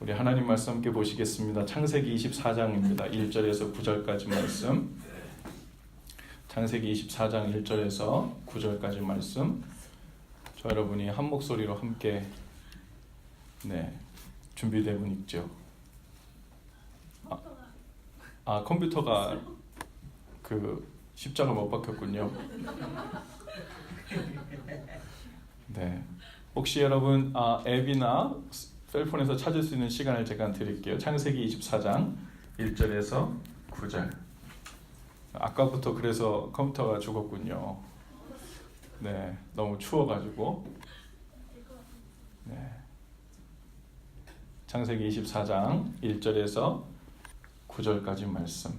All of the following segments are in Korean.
우리 하나님 말씀 함께 보시겠습니다. 창세기 24장입니다. 1절에서 9절까지 말씀. 창세기 24장 1절에서 9절까지 말씀. 저 여러분이 한 목소리로 함께 준비되고 있죠. 컴퓨터가 그 십자가 못 박혔군요. 네. 혹시 여러분 앱이나 셀폰에서 찾을 수 있는 시간을 제가 드릴게요. 창세기 24장 1절에서 9절. 아까부터 그래서 컴퓨터가 죽었군요. 네, 너무 추워가지고. 네. 창세기 24장 1절에서 9절까지 말씀.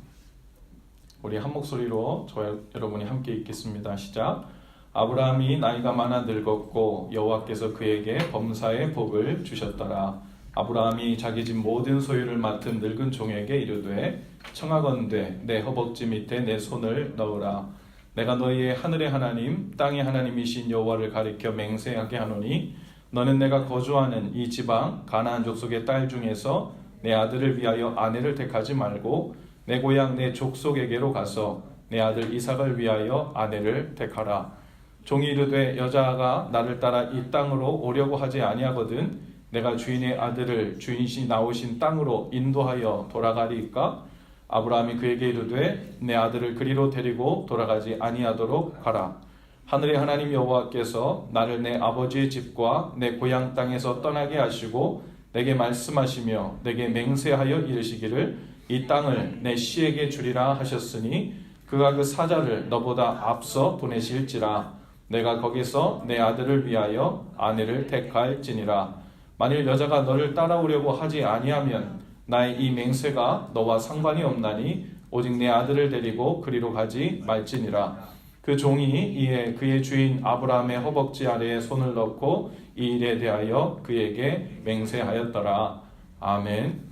우리 한 목소리로 여러분이 함께 읽겠습니다. 시작. 아브라함이 나이가 많아 늙었고 여호와께서 그에게 범사의 복을 주셨더라. 아브라함이 자기 집 모든 소유를 맡은 늙은 종에게 이르되 청하건대 내 허벅지 밑에 내 손을 넣으라. 내가 너희의 하늘의 하나님 땅의 하나님이신 여호와를 가리켜 맹세하게 하노니 너는 내가 거주하는 이 지방 가나안 족속의 딸 중에서 내 아들을 위하여 아내를 택하지 말고 내 고향 내 족속에게로 가서 내 아들 이삭을 위하여 아내를 택하라. 종이 이르되 여자가 나를 따라 이 땅으로 오려고 하지 아니하거든 내가 주인의 아들을 주인이 나오신 땅으로 인도하여 돌아가리이까? 아브라함이 그에게 이르되 내 아들을 그리로 데리고 돌아가지 아니하도록 하라. 하늘의 하나님 여호와께서 나를 내 아버지의 집과 내 고향 땅에서 떠나게 하시고 내게 말씀하시며 내게 맹세하여 이르시기를 이 땅을 내 씨에게 주리라 하셨으니 그가 그 사자를 너보다 앞서 보내실지라. 내가 거기서 내 아들을 위하여 아내를 택할지니라. 만일 여자가 너를 따라오려고 하지 아니하면 나의 이 맹세가 너와 상관이 없나니 오직 내 아들을 데리고 그리로 가지 말지니라. 그 종이 이에 그의 주인 아브라함의 허벅지 아래에 손을 넣고 이 일에 대하여 그에게 맹세하였더라. 아멘.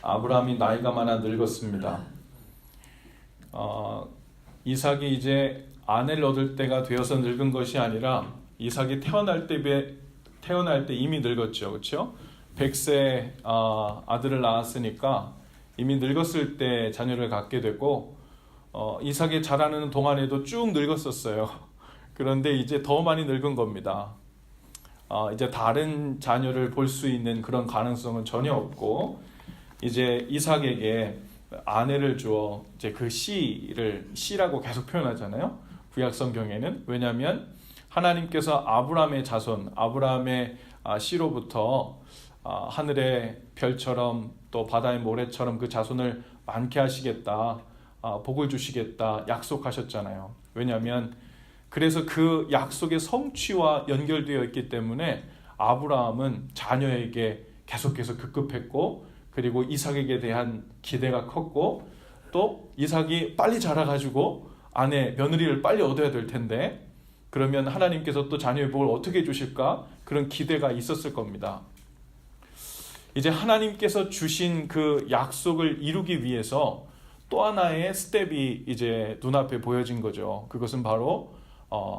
아브라함이 나이가 많아 늙었습니다. 이삭이 이제 아내를 얻을 때가 되어서 늙은 것이 아니라 이삭이 태어날 때 이미 늙었죠. 그렇죠? 100세 아들을 낳았으니까 이미 늙었을 때 자녀를 갖게 됐고 이삭이 자라는 동안에도 쭉 늙었었어요. 그런데 이제 더 많이 늙은 겁니다. 이제 다른 자녀를 볼 수 있는 그런 가능성은 전혀 없고 이제 이삭에게 아내를 주어 이제 그 씨라고 계속 표현하잖아요. 구약 성경에는. 왜냐하면 하나님께서 아브라함의 자손, 아브라함의 씨로부터 하늘의 별처럼 또 바다의 모래처럼 그 자손을 많게 하시겠다, 복을 주시겠다 약속하셨잖아요. 왜냐하면 그래서 그 약속의 성취와 연결되어 있기 때문에 아브라함은 자녀에게 계속해서 급급했고 그리고 이삭에게 대한 기대가 컸고 또 이삭이 빨리 자라가지고 아내 며느리를 빨리 얻어야 될 텐데 그러면 하나님께서 또 자녀의 복을 어떻게 주실까? 그런 기대가 있었을 겁니다. 이제 하나님께서 주신 그 약속을 이루기 위해서 또 하나의 스텝이 이제 눈앞에 보여진 거죠. 그것은 바로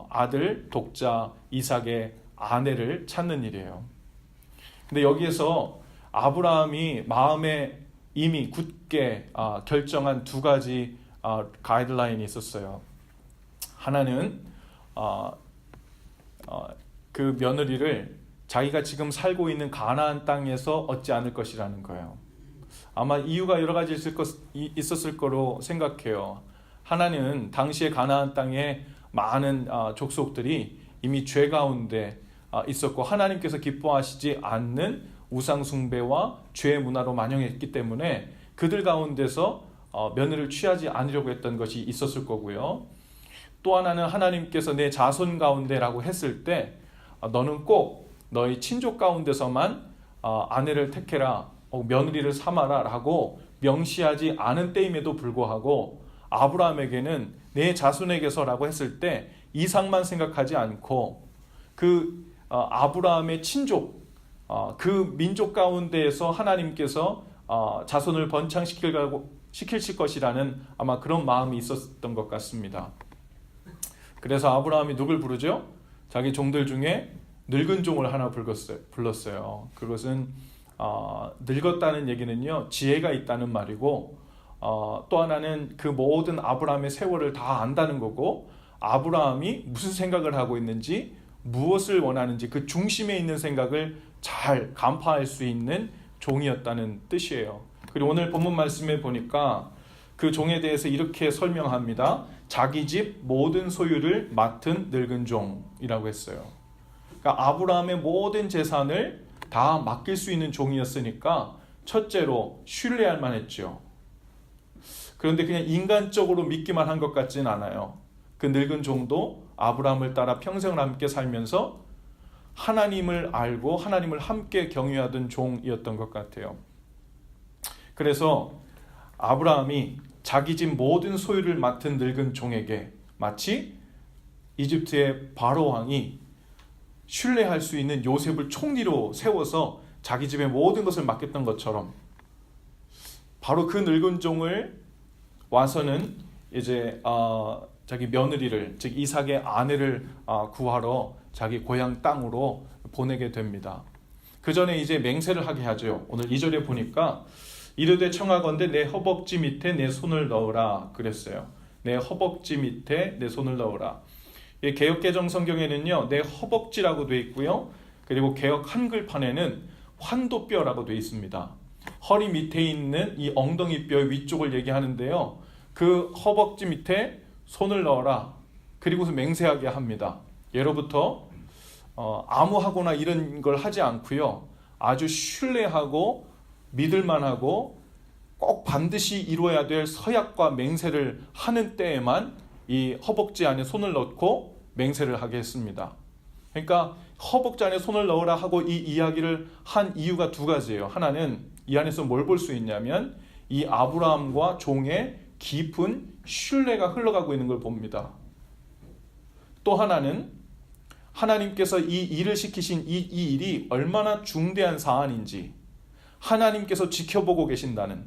아들 독자 이삭의 아내를 찾는 일이에요. 근데 여기에서 아브라함이 마음에 이미 굳게 결정한 두 가지 가이드라인이 있었어요. 하나는 그 며느리를 자기가 지금 살고 있는 가나안 땅에서 얻지 않을 것이라는 거예요. 아마 이유가 여러 가지 있었을 거로 생각해요. 하나는 당시의 가나안 땅에 많은 족속들이 이미 죄 가운데 있었고 하나님께서 기뻐하시지 않는 우상 숭배와 죄의 문화로 만연했기 때문에 그들 가운데서 며느리를 취하지 않으려고 했던 것이 있었을 거고요. 또 하나는 하나님께서 내 자손 가운데라고 했을 때 너는 꼭 너희 친족 가운데서만 아내를 택해라, 며느리를 삼아라 라고 명시하지 않은 때임에도 불구하고 아브라함에게는 내 자손에게서라고 했을 때 이삭만 생각하지 않고 그 아브라함의 친족 그 민족 가운데에서 하나님께서 자손을 번창시킬 것이라는 아마 그런 마음이 있었던 것 같습니다. 그래서 아브라함이 누굴 부르죠? 자기 종들 중에 늙은 종을 하나 불렀어요. 그것은 늙었다는 얘기는요, 지혜가 있다는 말이고, 또 하나는 그 모든 아브라함의 세월을 다 안다는 거고, 아브라함이 무슨 생각을 하고 있는지, 무엇을 원하는지 그 중심에 있는 생각을 잘 간파할 수 있는 종이었다는 뜻이에요. 그리고 오늘 본문 말씀에 보니까 그 종에 대해서 이렇게 설명합니다. 자기 집 모든 소유를 맡은 늙은 종이라고 했어요. 그러니까 아브라함의 모든 재산을 다 맡길 수 있는 종이었으니까 첫째로 신뢰할 만했죠. 그런데 그냥 인간적으로 믿기만 한 것 같진 않아요. 그 늙은 종도 아브라함을 따라 평생을 함께 살면서 하나님을 알고 하나님을 함께 경유하던 종이었던 것 같아요. 그래서 아브라함이 자기 집 모든 소유를 맡은 늙은 종에게 마치 이집트의 바로 왕이 신뢰할 수 있는 요셉을 총리로 세워서 자기 집의 모든 것을 맡겼던 것처럼, 바로 그 늙은 종을 와서는 이제 자기 며느리를, 즉 이삭의 아내를 구하러 자기 고향 땅으로 보내게 됩니다. 그 전에 이제 맹세를 하게 하죠. 오늘 2절에 보니까 이르되 청하건대 내 허벅지 밑에 내 손을 넣으라 그랬어요. 내 허벅지 밑에 내 손을 넣으라. 개역개정 성경에는요, 내 허벅지라고 되어 있고요, 그리고 개역 한글판에는 환도뼈라고 되어 있습니다. 허리 밑에 있는 이 엉덩이 뼈 위쪽을 얘기하는데요, 그 허벅지 밑에 손을 넣어라. 그리고서 맹세하게 합니다. 예로부터 암호하거나 이런 걸 하지 않고요, 아주 신뢰하고 믿을만하고 꼭 반드시 이루어야 될 서약과 맹세를 하는 때에만 이 허벅지 안에 손을 넣고 맹세를 하게 했습니다. 그러니까 허벅지 안에 손을 넣으라 하고 이 이야기를 한 이유가 두 가지예요. 하나는 이 안에서 뭘 볼 수 있냐면 이 아브라함과 종의 깊은 신뢰가 흘러가고 있는 걸 봅니다. 또 하나는 하나님께서 이 일을 시키신 이 일이 얼마나 중대한 사안인지 하나님께서 지켜보고 계신다는,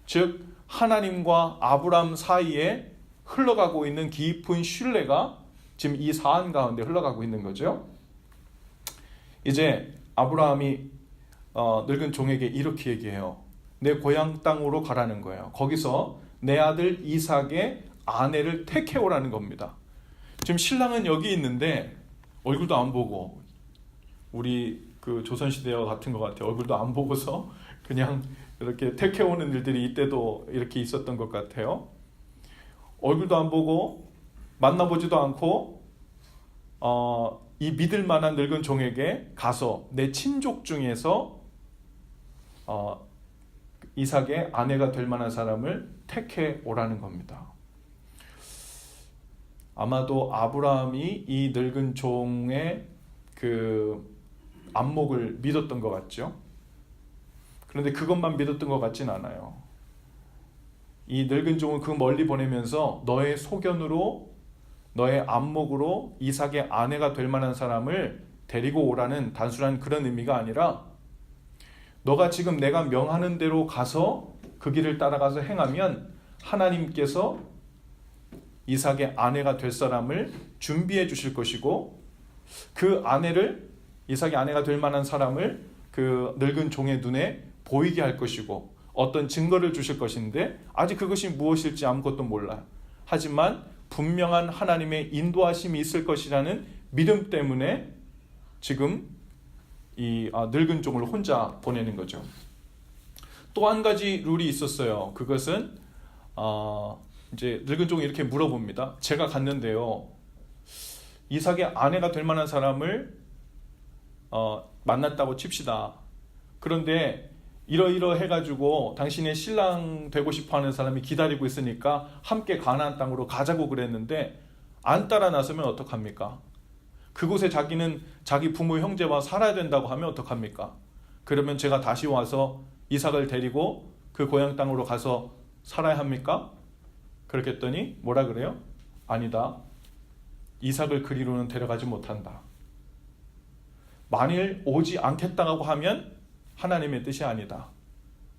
즉 하나님과 아브라함 사이에 흘러가고 있는 깊은 신뢰가 지금 이 사안 가운데 흘러가고 있는 거죠. 이제 아브라함이 늙은 종에게 이렇게 얘기해요. 내 고향 땅으로 가라는 거예요. 거기서 내 아들 이삭의 아내를 택해오라는 겁니다. 지금 신랑은 여기 있는데 얼굴도 안 보고, 우리 그 조선시대와 같은 것 같아요. 얼굴도 안 보고서 그냥 이렇게 택해오는 일들이 이때도 이렇게 있었던 것 같아요. 얼굴도 안 보고 만나보지도 않고 이 믿을 만한 늙은 종에게 가서 내 친족 중에서 이삭의 아내가 될 만한 사람을 택해 오라는 겁니다. 아마도 아브라함이 이 늙은 종의 그 안목을 믿었던 것 같죠. 그런데 그것만 믿었던 것 같진 않아요. 이 늙은 종을 그 멀리 보내면서 너의 소견으로, 너의 안목으로 이삭의 아내가 될 만한 사람을 데리고 오라는 단순한 그런 의미가 아니라, 너가 지금 내가 명하는 대로 가서 그 길을 따라가서 행하면 하나님께서 이삭의 아내가 될 사람을 준비해 주실 것이고, 그 아내를, 이삭의 아내가 될 만한 사람을 그 늙은 종의 눈에 보이게 할 것이고 어떤 증거를 주실 것인데 아직 그것이 무엇일지 아무것도 몰라요. 하지만 분명한 하나님의 인도하심이 있을 것이라는 믿음 때문에 지금 이 늙은 종을 혼자 보내는 거죠. 또 한 가지 룰이 있었어요. 그것은 이제 늙은 종이 이렇게 물어봅니다. 제가 갔는데요, 이삭의 아내가 될 만한 사람을 만났다고 칩시다. 그런데 이러이러 해가지고 당신의 신랑 되고 싶어하는 사람이 기다리고 있으니까 함께 가나안 땅으로 가자고 그랬는데 안 따라 나서면 어떡합니까? 그곳에 자기는 자기 부모 형제와 살아야 된다고 하면 어떡합니까? 그러면 제가 다시 와서 이삭을 데리고 그 고향 땅으로 가서 살아야 합니까? 그렇게 했더니 뭐라 그래요? 아니다. 이삭을 그리로는 데려가지 못한다. 만일 오지 않겠다고 하면 하나님의 뜻이 아니다.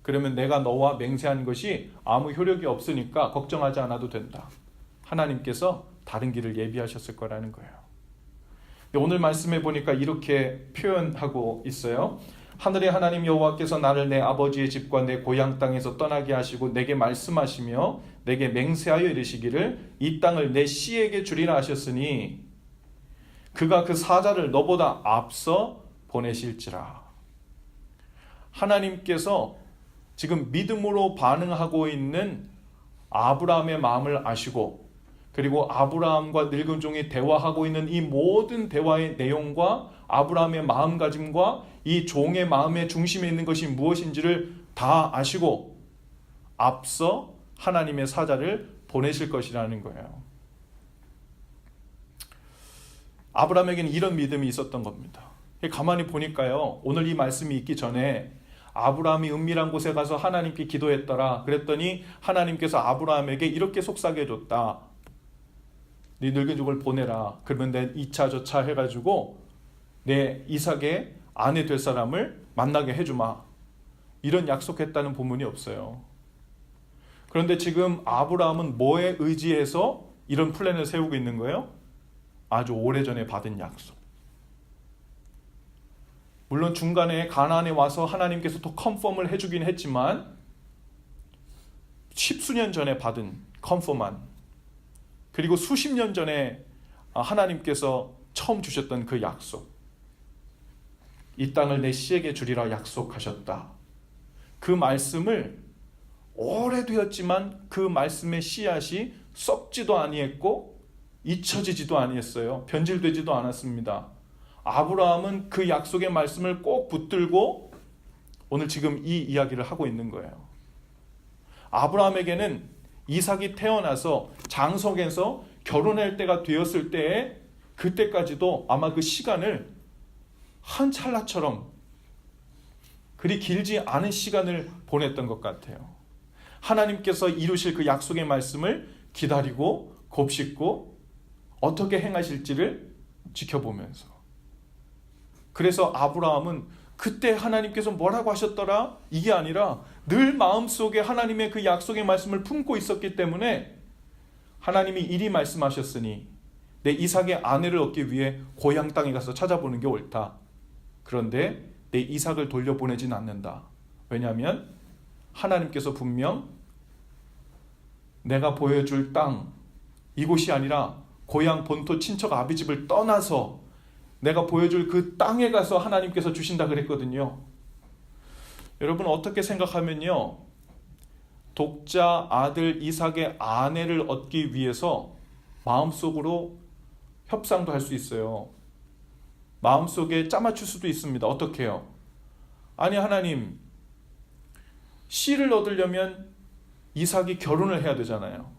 그러면 내가 너와 맹세한 것이 아무 효력이 없으니까 걱정하지 않아도 된다. 하나님께서 다른 길을 예비하셨을 거라는 거예요. 근데 오늘 말씀해 보니까 이렇게 표현하고 있어요. 하늘의 하나님 여호와께서 나를 내 아버지의 집과 내 고향 땅에서 떠나게 하시고 내게 말씀하시며 내게 맹세하여 이르시기를 이 땅을 내 씨에게 주리라 하셨으니 그가 그 사자를 너보다 앞서 보내실지라. 하나님께서 지금 믿음으로 반응하고 있는 아브라함의 마음을 아시고, 그리고 아브라함과 늙은 종이 대화하고 있는 이 모든 대화의 내용과 아브라함의 마음가짐과 이 종의 마음의 중심에 있는 것이 무엇인지를 다 아시고 앞서 하나님의 사자를 보내실 것이라는 거예요. 아브라함에게는 이런 믿음이 있었던 겁니다. 가만히 보니까요, 오늘 이 말씀이 있기 전에 아브라함이 은밀한 곳에 가서 하나님께 기도했더라. 그랬더니 하나님께서 아브라함에게 이렇게 속삭여 줬다. 네 늙은 종을 보내라. 그러면 내 2차 저차 해가지고 내 이삭의 아내 될 사람을 만나게 해주마. 이런 약속했다는 본문이 없어요. 그런데 지금 아브라함은 뭐에 의지해서 이런 플랜을 세우고 있는 거예요? 아주 오래전에 받은 약속. 물론 중간에 가나안에 와서 하나님께서 또 컨펌을 해주긴 했지만 10수년 전에 받은 컨펌한, 그리고 수십 년 전에 하나님께서 처음 주셨던 그 약속, 이 땅을 내 씨에게 주리라 약속하셨다. 그 말씀을 오래되었지만 그 말씀의 씨앗이 썩지도 아니했고 잊혀지지도 아니했어요. 변질되지도 않았습니다. 아브라함은 그 약속의 말씀을 꼭 붙들고 오늘 지금 이 이야기를 하고 있는 거예요. 아브라함에게는 이삭이 태어나서 장성해서 결혼할 때가 되었을 때에 그때까지도 아마 그 시간을 한 찰나처럼 그리 길지 않은 시간을 보냈던 것 같아요. 하나님께서 이루실 그 약속의 말씀을 기다리고 곱씹고 어떻게 행하실지를 지켜보면서, 그래서 아브라함은 그때 하나님께서 뭐라고 하셨더라? 이게 아니라 늘 마음속에 하나님의 그 약속의 말씀을 품고 있었기 때문에 하나님이 이리 말씀하셨으니 내 이삭의 아내를 얻기 위해 고향 땅에 가서 찾아보는 게 옳다. 그런데 내 이삭을 돌려보내진 않는다. 왜냐하면 하나님께서 분명 내가 보여줄 땅, 이곳이 아니라 고향 본토 친척 아비집을 떠나서 내가 보여줄 그 땅에 가서 하나님께서 주신다 그랬거든요. 여러분 어떻게 생각하면요, 독자 아들 이삭의 아내를 얻기 위해서 마음속으로 협상도 할 수 있어요. 마음속에 짜맞출 수도 있습니다. 어떻게 해요? 아니 하나님, 씨를 얻으려면 이삭이 결혼을 해야 되잖아요.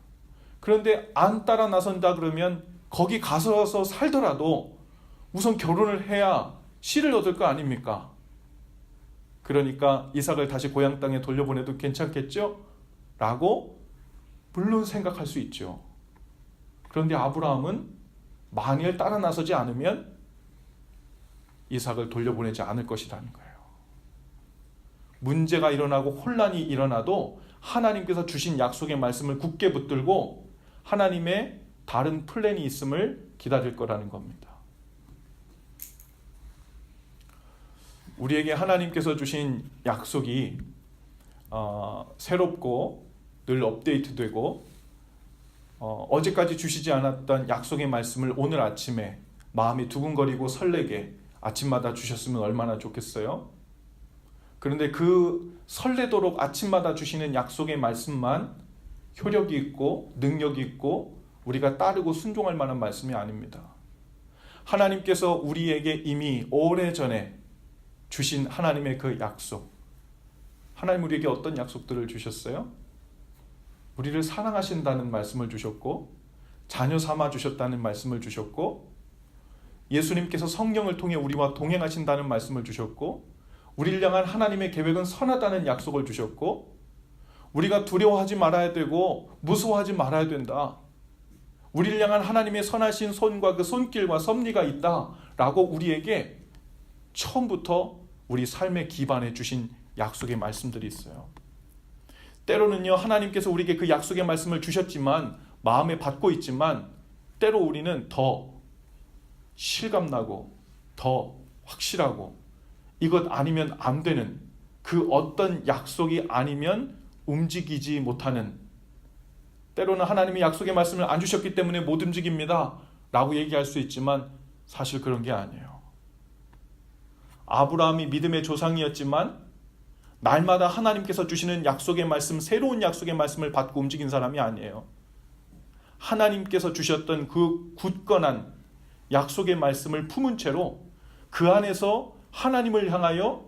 그런데 안 따라 나선다 그러면 거기 가서 살더라도 우선 결혼을 해야 씨를 얻을 거 아닙니까? 그러니까 이삭을 다시 고향 땅에 돌려보내도 괜찮겠죠? 라고 물론 생각할 수 있죠. 그런데 아브라함은 만일 따라 나서지 않으면 이삭을 돌려보내지 않을 것이라는 거예요. 문제가 일어나고 혼란이 일어나도 하나님께서 주신 약속의 말씀을 굳게 붙들고 하나님의 다른 플랜이 있음을 기다릴 거라는 겁니다. 우리에게 하나님께서 주신 약속이 새롭고 늘 업데이트되고 어제까지 주시지 않았던 약속의 말씀을 오늘 아침에 마음이 두근거리고 설레게 아침마다 주셨으면 얼마나 좋겠어요? 그런데 그 설레도록 아침마다 주시는 약속의 말씀만 효력이 있고 능력이 있고 우리가 따르고 순종할 만한 말씀이 아닙니다. 하나님께서 우리에게 이미 오래전에 주신 하나님의 그 약속, 하나님 우리에게 어떤 약속들을 주셨어요? 우리를 사랑하신다는 말씀을 주셨고, 자녀 삼아 주셨다는 말씀을 주셨고, 예수님께서 성령을 통해 우리와 동행하신다는 말씀을 주셨고, 우리를 향한 하나님의 계획은 선하다는 약속을 주셨고, 우리가 두려워하지 말아야 되고 무서워하지 말아야 된다. 우리를 향한 하나님의 선하신 손과 그 손길과 섭리가 있다라고 우리에게 처음부터 우리 삶의 기반에 주신 약속의 말씀들이 있어요. 때로는요, 하나님께서 우리에게 그 약속의 말씀을 주셨지만 마음에 받고 있지만 때로 우리는 더 실감나고 더 확실하고 이것 아니면 안 되는 그 어떤 약속이 아니면 움직이지 못하는, 때로는 하나님이 약속의 말씀을 안 주셨기 때문에 못 움직입니다 라고 얘기할 수 있지만 사실 그런 게 아니에요. 아브라함이 믿음의 조상이었지만 날마다 하나님께서 주시는 약속의 말씀, 새로운 약속의 말씀을 받고 움직인 사람이 아니에요. 하나님께서 주셨던 그 굳건한 약속의 말씀을 품은 채로 그 안에서 하나님을 향하여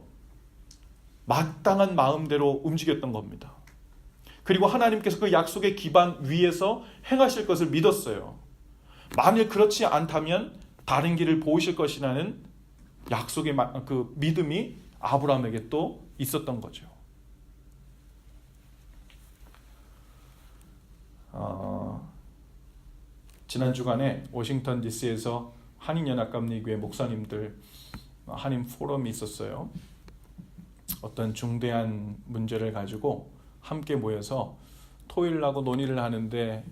마땅한 마음대로 움직였던 겁니다. 그리고 하나님께서 그 약속의 기반 위에서 행하실 것을 믿었어요. 만일 그렇지 않다면 다른 길을 보이실 것이라는 약속의 그 믿음이 아브라함에게 또 있었던 거죠. 지난 주간에 워싱턴 DC에서 한인연합감리교회 목사님들 한인 포럼이 있었어요. 어떤 중대한 문제를 가지고 함께 모여서 토의를 하고 논의를 하는데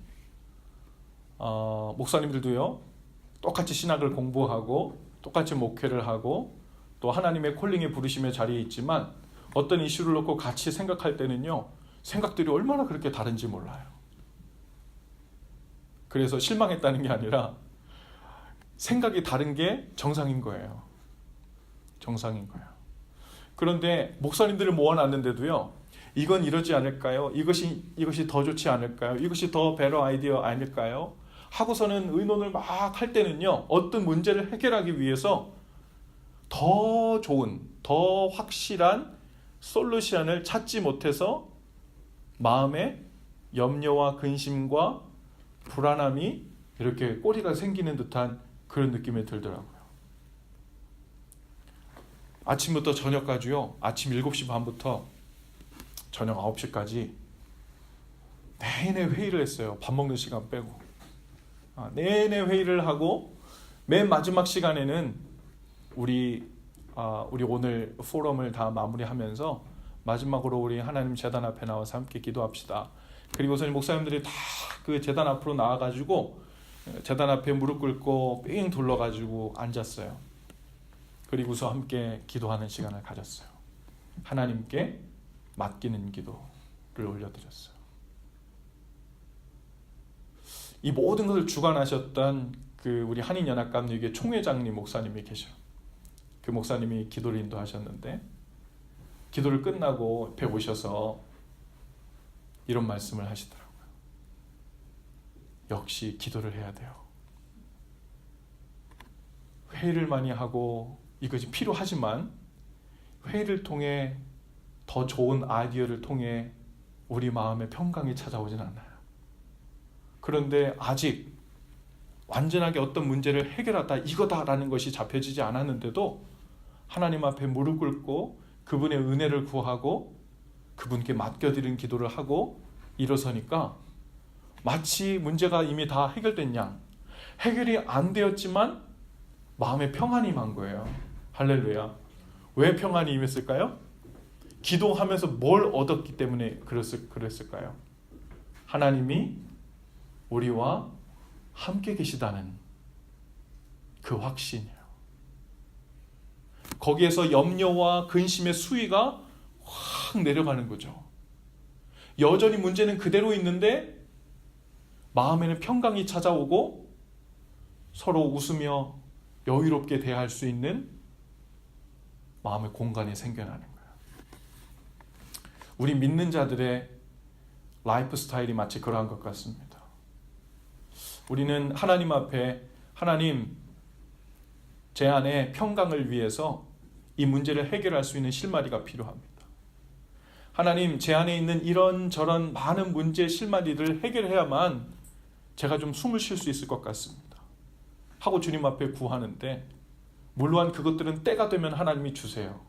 목사님들도요 똑같이 신학을 공부하고 똑같이 목회를 하고 또 하나님의 콜링의 부르심의 자리에 있지만 어떤 이슈를 놓고 같이 생각할 때는요 생각들이 얼마나 그렇게 다른지 몰라요. 그래서 실망했다는 게 아니라 생각이 다른 게 정상인 거예요. 정상인 거예요. 그런데 목사님들을 모아놨는데도요 이건 이러지 않을까요? 이것이 더 좋지 않을까요? 이것이 더 베러 아이디어 아닐까요? 하고서는 의논을 막 할 때는요 어떤 문제를 해결하기 위해서 더 좋은, 더 확실한 솔루션을 찾지 못해서 마음에 염려와 근심과 불안함이 이렇게 꼬리가 생기는 듯한 그런 느낌이 들더라고요. 아침부터 저녁까지요. 아침 7시 반부터 저녁 9시까지 내내 회의를 했어요. 밥 먹는 시간 빼고. 내내 회의를 하고 맨 마지막 시간에는 우리 오늘 포럼을 다 마무리하면서 마지막으로 우리 하나님 제단 앞에 나와서 함께 기도합시다. 그리고서 목사님들이 다 그 제단 앞으로 나와가지고 제단 앞에 무릎 꿇고 삥 둘러가지고 앉았어요. 그리고서 함께 기도하는 시간을 가졌어요. 하나님께 맡기는 기도를 올려드렸어요. 이 모든 것을 주관하셨던 그 우리 한인연합감리교회 총회장님 목사님이 계셔요. 그 목사님이 기도를 인도하셨는데 기도를 끝나고 옆에 오셔서 이런 말씀을 하시더라고요. 역시 기도를 해야 돼요. 회의를 많이 하고 이것이 필요하지만 회의를 통해 더 좋은 아이디어를 통해 우리 마음에 평강이 찾아오진 않아요. 그런데 아직 완전하게 어떤 문제를 해결하다 이거다라는 것이 잡혀지지 않았는데도 하나님 앞에 무릎 꿇고 그분의 은혜를 구하고 그분께 맡겨드린 기도를 하고 일어서니까 마치 문제가 이미 다 해결된 양, 해결이 안 되었지만 마음에 평안이 임한 거예요. 할렐루야. 왜 평안이 임했을까요? 기도하면서 뭘 얻었기 때문에 그랬을까요? 하나님이 우리와 함께 계시다는 그 확신이에요. 거기에서 염려와 근심의 수위가 확 내려가는 거죠. 여전히 문제는 그대로 있는데 마음에는 평강이 찾아오고 서로 웃으며 여유롭게 대할 수 있는 마음의 공간이 생겨나는 거예요. 우리 믿는 자들의 라이프 스타일이 마치 그러한 것 같습니다. 우리는 하나님 앞에 하나님 제 안에 평강을 위해서 이 문제를 해결할 수 있는 실마리가 필요합니다. 하나님 제 안에 있는 이런저런 많은 문제 실마리를 해결해야만 제가 좀 숨을 쉴 수 있을 것 같습니다. 하고 주님 앞에 구하는데 물론 그것들은 때가 되면 하나님이 주세요.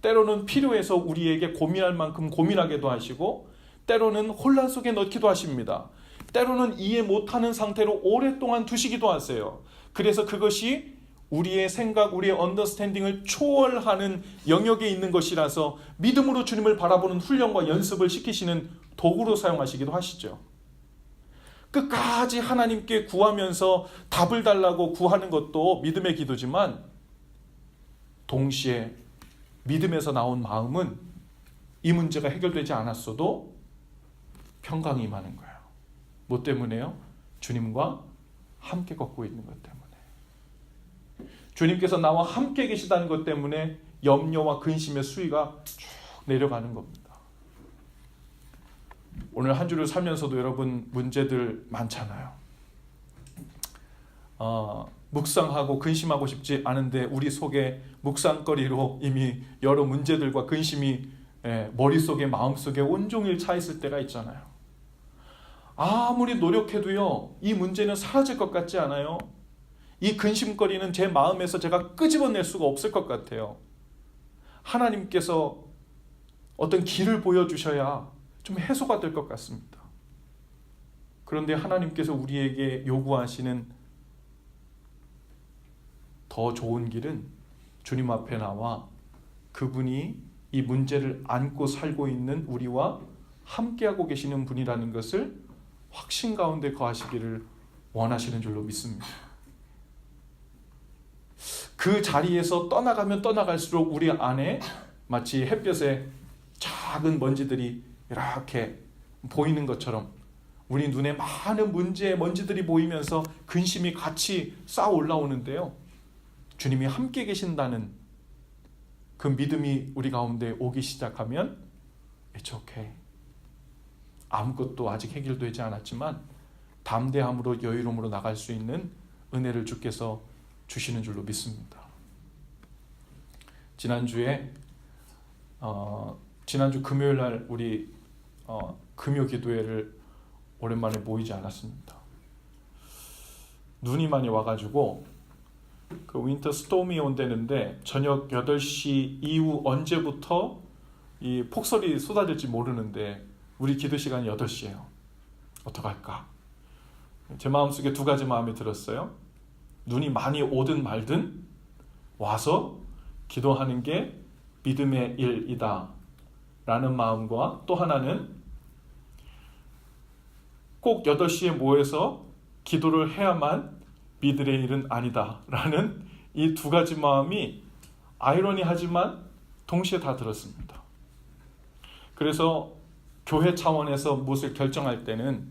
때로는 필요해서 우리에게 고민할 만큼 고민하게도 하시고 때로는 혼란 속에 넣기도 하십니다. 때로는 이해 못하는 상태로 오랫동안 두시기도 하세요. 그래서 그것이 우리의 생각, 우리의 언더스탠딩을 초월하는 영역에 있는 것이라서 믿음으로 주님을 바라보는 훈련과 연습을 시키시는 도구로 사용하시기도 하시죠. 끝까지 하나님께 구하면서 답을 달라고 구하는 것도 믿음의 기도지만 동시에 믿음에서 나온 마음은 이 문제가 해결되지 않았어도 평강이 임하는 거예요. 뭐 때문에요? 주님과 함께 걷고 있는 것 때문에. 주님께서 나와 함께 계시다는 것 때문에 염려와 근심의 수위가 쭉 내려가는 겁니다. 오늘 한 주를 살면서도 여러분 문제들 많잖아요. 묵상하고 근심하고 싶지 않은데 우리 속에 묵상거리로 이미 여러 문제들과 근심이 머릿속에 마음속에 온종일 차 있을 때가 있잖아요. 아무리 노력해도요, 이 문제는 사라질 것 같지 않아요? 이 근심거리는 제 마음에서 제가 끄집어낼 수가 없을 것 같아요. 하나님께서 어떤 길을 보여주셔야 좀 해소가 될 것 같습니다. 그런데 하나님께서 우리에게 요구하시는 더 좋은 길은 주님 앞에 나와 그분이 이 문제를 안고 살고 있는 우리와 함께하고 계시는 분이라는 것을 확신 가운데 거하시기를 원하시는 줄로 믿습니다. 그 자리에서 떠나가면 떠나갈수록 우리 안에 마치 햇볕에 작은 먼지들이 이렇게 보이는 것처럼 우리 눈에 많은 문제의 먼지들이 보이면서 근심이 같이 쌓아 올라오는데요. 주님이 함께 계신다는 그 믿음이 우리 가운데 오기 시작하면 It's okay. 아무것도 아직 해결되지 않았지만 담대함으로 여유로움으로 나갈 수 있는 은혜를 주께서 주시는 줄로 믿습니다. 지난주 금요일 날 우리 금요 기도회를 오랜만에 모이지 않았습니다. 눈이 많이 와가지고 그 윈터 스톰이 온다는데 저녁 8시 이후 언제부터 이 폭설이 쏟아질지 모르는데 우리 기도 시간이 8시예요. 어떡할까? 제 마음속에 두 가지 마음이 들었어요. 눈이 많이 오든 말든 와서 기도하는 게 믿음의 일이다 라는 마음과 또 하나는 꼭 8시에 모여서 기도를 해야만 믿음의 일은 아니다 라는 이 두 가지 마음이 아이러니하지만 동시에 다 들었습니다. 그래서 교회 차원에서 무엇을 결정할 때는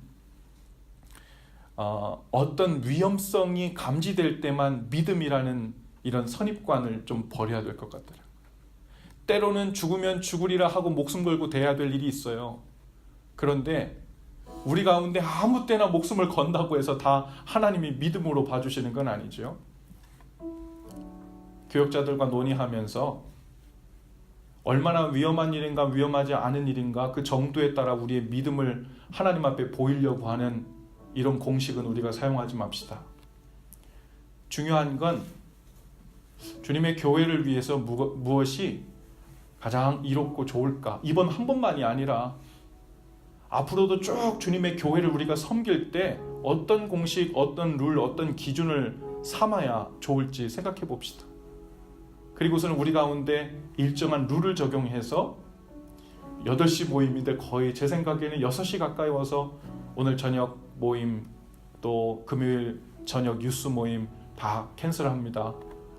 어떤 위험성이 감지될 때만 믿음이라는 이런 선입관을 좀 버려야 될 것 같더라고요. 때로는 죽으면 죽으리라 하고 목숨 걸고 대해야 될 일이 있어요. 그런데 우리 가운데 아무 때나 목숨을 건다고 해서 다 하나님이 믿음으로 봐주시는 건 아니죠. 교역자들과 논의하면서 얼마나 위험한 일인가 위험하지 않은 일인가 그 정도에 따라 우리의 믿음을 하나님 앞에 보이려고 하는 이런 공식은 우리가 사용하지 맙시다. 중요한 건 주님의 교회를 위해서 무엇이 가장 이롭고 좋을까? 이번 한 번만이 아니라 앞으로도 쭉 주님의 교회를 우리가 섬길 때 어떤 공식, 어떤 룰, 어떤 기준을 삼아야 좋을지 생각해 봅시다. 그리고서는 우리 가운데 일정한 룰을 적용해서 8시 모임인데 거의 제 생각에는 6시 가까이 와서 오늘 저녁 모임 또 금요일 저녁 뉴스 모임 다 캔슬합니다.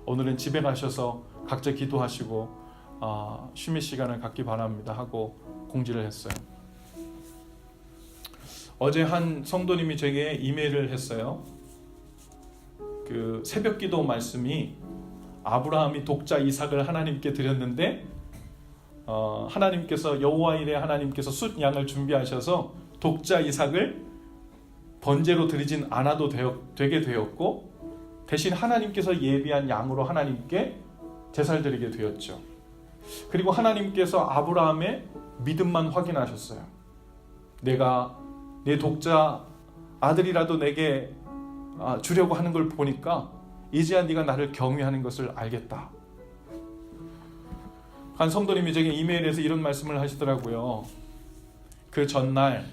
오늘은 집에 가셔서 각자 기도하시고 쉼의 시간을 갖기 바랍니다 하고 공지를 했어요. 어제 한 성도님이 제게 이메일을 했어요. 그 새벽 기도 말씀이 아브라함이 독자 이삭을 하나님께 드렸는데 하나님께서 여호와 일에 하나님께서 숫 양을 준비하셔서 독자 이삭을 번제로 드리진 않아도 되게 되었고 대신 하나님께서 예비한 양으로 하나님께 제사를 드리게 되었죠. 그리고 하나님께서 아브라함의 믿음만 확인하셨어요. 내가 내 독자 아들이라도 내게 주려고 하는 걸 보니까 이제야 네가 나를 경외하는 것을 알겠다. 한 성도님이 제게 이메일에서 이런 말씀을 하시더라고요. 그 전날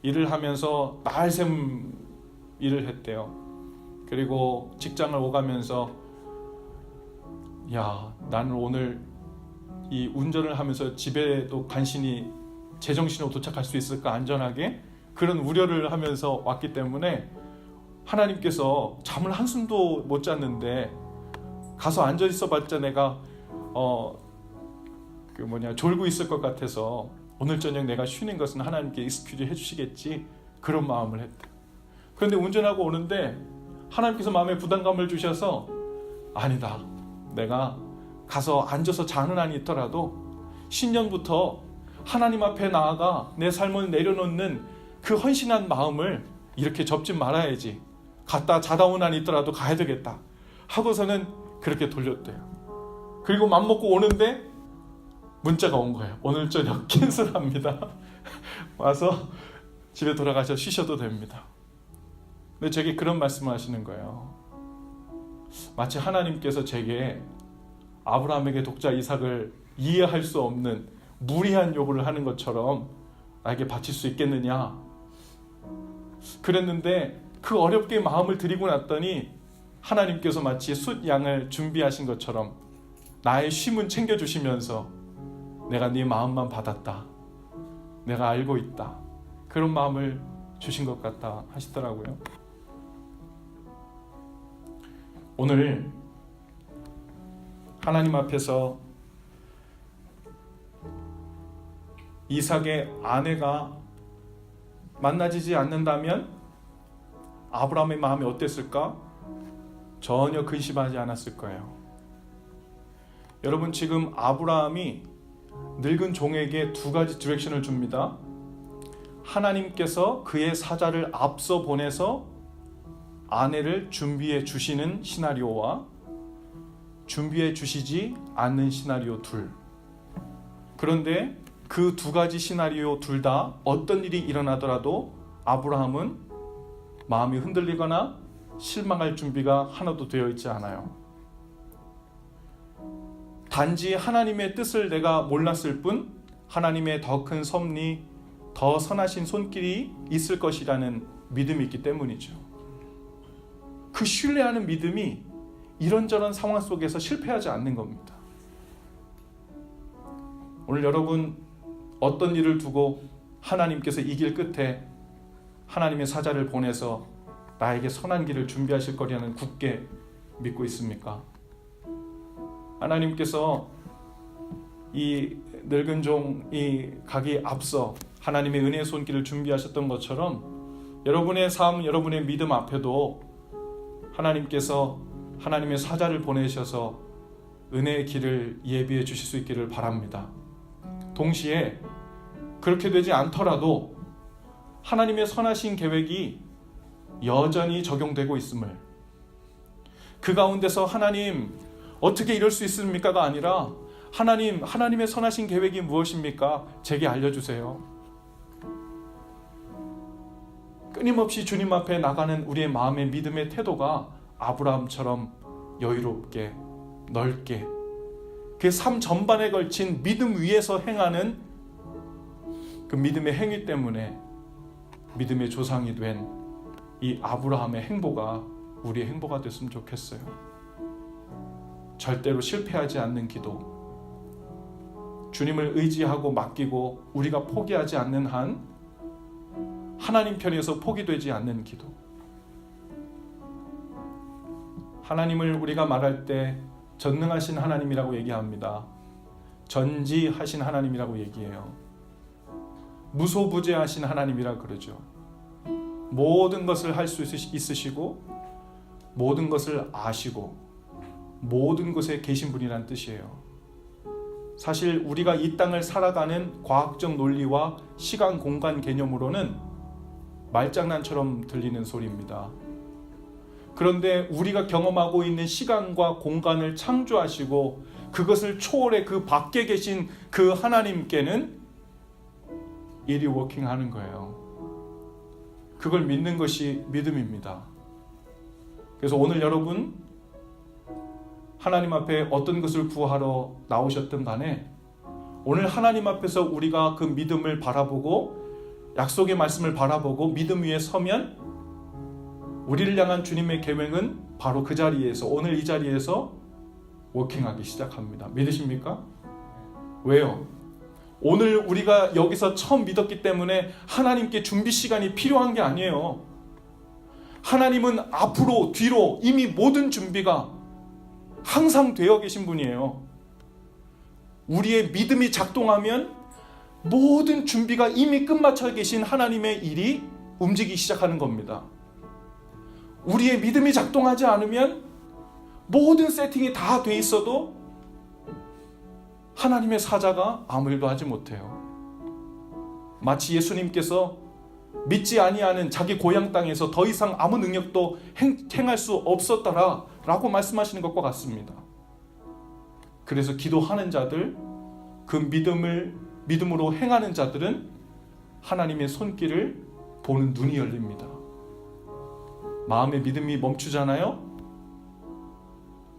일을 하면서 날샘 일을 했대요. 그리고 직장을 오가면서 야, 나는 오늘 이 운전을 하면서 집에도 간신히 제정신으로 도착할 수 있을까 안전하게 그런 우려를 하면서 왔기 때문에 하나님께서 잠을 한숨도 못 잤는데 가서 앉아 있어봤자 내가 졸고 있을 것 같아서 오늘 저녁 내가 쉬는 것은 하나님께 익스큐즈 해주시겠지, 그런 마음을 했대. 그런데 운전하고 오는데 하나님께서 마음에 부담감을 주셔서 아니다, 내가 가서 앉아서 자는 한이 있더라도 신년부터 하나님 앞에 나아가 내 삶을 내려놓는 그 헌신한 마음을 이렇게 접지 말아야지, 갔다 자다 온 한이 있더라도 가야 되겠다 하고서는 그렇게 돌렸대요. 그리고 맘먹고 오는데 문자가 온 거예요. 오늘 저녁 캔슬합니다. 와서 집에 돌아가셔 쉬셔도 됩니다. 근데 제게 그런 말씀을 하시는 거예요. 마치 하나님께서 제게 아브라함에게 독자 이삭을 이해할 수 없는 무리한 요구를 하는 것처럼 나에게 바칠 수 있겠느냐 그랬는데, 그 어렵게 마음을 드리고 났더니 하나님께서 마치 숫 양을 준비하신 것처럼 나의 쉼은 챙겨주시면서 내가 네 마음만 받았다, 내가 알고 있다, 그런 마음을 주신 것 같다 하시더라고요. 오늘 하나님 앞에서 이삭의 아내가 만나지지 않는다면 아브라함의 마음이 어땠을까? 전혀 근심하지 않았을 거예요. 여러분, 지금 아브라함이 늙은 종에게 두 가지 디렉션을 줍니다. 하나님께서 그의 사자를 앞서 보내서 아내를 준비해 주시는 시나리오와 준비해 주시지 않는 시나리오 둘. 그런데 그 두 가지 시나리오 둘 다 어떤 일이 일어나더라도 아브라함은 마음이 흔들리거나 실망할 준비가 하나도 되어 있지 않아요. 단지 하나님의 뜻을 내가 몰랐을 뿐 하나님의 더 큰 섭리, 더 선하신 손길이 있을 것이라는 믿음이 있기 때문이죠. 그 신뢰하는 믿음이 이런저런 상황 속에서 실패하지 않는 겁니다. 오늘 여러분, 어떤 일을 두고 하나님께서 이 길 끝에 하나님의 사자를 보내서 나에게 선한 길을 준비하실 거라는 굳게 믿고 있습니까? 하나님께서 이 늙은 종이 가기 앞서 하나님의 은혜의 손길을 준비하셨던 것처럼 여러분의 삶, 여러분의 믿음 앞에도 하나님께서 하나님의 사자를 보내셔서 은혜의 길을 예비해 주실 수 있기를 바랍니다. 동시에 그렇게 되지 않더라도 하나님의 선하신 계획이 여전히 적용되고 있음을, 그 가운데서 하나님 어떻게 이럴 수 있습니까가 아니라 하나님의 선하신 계획이 무엇입니까? 제게 알려주세요. 끊임없이 주님 앞에 나가는 우리의 마음의 믿음의 태도가 아브라함처럼 여유롭게 넓게 그 삶 전반에 걸친 믿음 위에서 행하는 그 믿음의 행위 때문에 믿음의 조상이 된 이 아브라함의 행보가 우리의 행보가 됐으면 좋겠어요. 절대로 실패하지 않는 기도, 주님을 의지하고 맡기고 우리가 포기하지 않는 한 하나님 편에서 포기되지 않는 기도. 하나님을 우리가 말할 때 전능하신 하나님이라고 얘기합니다. 전지하신 하나님이라고 얘기해요. 무소부재하신 하나님이라 그러죠. 모든 것을 할 수 있으시고 모든 것을 아시고 모든 곳에 계신 분이란 뜻이에요. 사실 우리가 이 땅을 살아가는 과학적 논리와 시간 공간 개념으로는 말장난처럼 들리는 소리입니다. 그런데 우리가 경험하고 있는 시간과 공간을 창조하시고 그것을 초월해 그 밖에 계신 그 하나님께는 일이 워킹하는 거예요. 그걸 믿는 것이 믿음입니다. 그래서 오늘 여러분 하나님 앞에 어떤 것을 구하러 나오셨든 간에 오늘 하나님 앞에서 우리가 그 믿음을 바라보고 약속의 말씀을 바라보고 믿음 위에 서면 우리를 향한 주님의 계획은 바로 그 자리에서, 오늘 이 자리에서 워킹하기 시작합니다. 믿으십니까? 왜요? 오늘 우리가 여기서 처음 믿었기 때문에 하나님께 준비 시간이 필요한 게 아니에요. 하나님은 앞으로 뒤로 이미 모든 준비가 항상 되어 계신 분이에요. 우리의 믿음이 작동하면 모든 준비가 이미 끝마쳐 계신 하나님의 일이 움직이기 시작하는 겁니다. 우리의 믿음이 작동하지 않으면 모든 세팅이 다 돼 있어도 하나님의 사자가 아무 일도 하지 못해요. 마치 예수님께서 믿지 아니하는 자기 고향 땅에서 더 이상 아무 능력도 행할 수 없었더라 라고 말씀하시는 것과 같습니다. 그래서 기도하는 자들, 그 믿음으로 행하는 자들은 하나님의 손길을 보는 눈이 열립니다. 마음의 믿음이 멈추잖아요.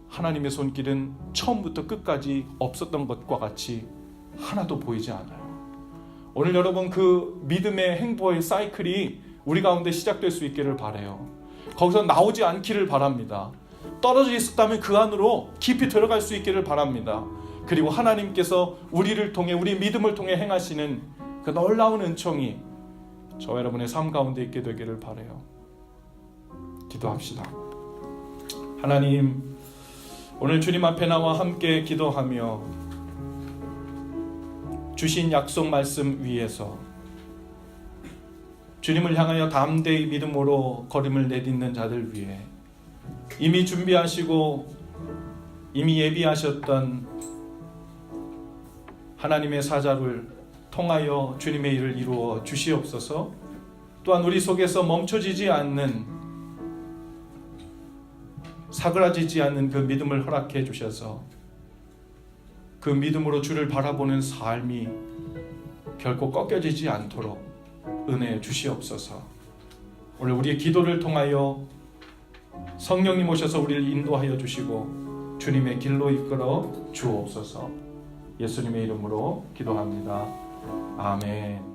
하나님의 손길은 처음부터 끝까지 없었던 것과 같이 하나도 보이지 않아요. 오늘 여러분 그 믿음의 행보의 사이클이 우리 가운데 시작될 수 있기를 바라요. 거기서 나오지 않기를 바랍니다. 떨어져 있었다면 그 안으로 깊이 들어갈 수 있기를 바랍니다. 그리고 하나님께서 우리를 통해, 우리 믿음을 통해 행하시는 그 놀라운 은총이 저와 여러분의 삶 가운데 있게 되기를 바라요. 기도합시다. 하나님, 오늘 주님 앞에 나와 함께 기도하며 주신 약속 말씀 위에서 주님을 향하여 담대히 믿음으로 걸음을 내딛는 자들 위해 이미 준비하시고 이미 예비하셨던 하나님의 사자를 통하여 주님의 일을 이루어 주시옵소서. 또한 우리 속에서 멈춰지지 않는, 사그라지지 않는 그 믿음을 허락해 주셔서 그 믿음으로 주를 바라보는 삶이 결코 꺾여지지 않도록 은혜해 주시옵소서. 오늘 우리의 기도를 통하여 성령님 오셔서 우리를 인도하여 주시고 주님의 길로 이끌어 주옵소서. 예수님의 이름으로 기도합니다. 아멘.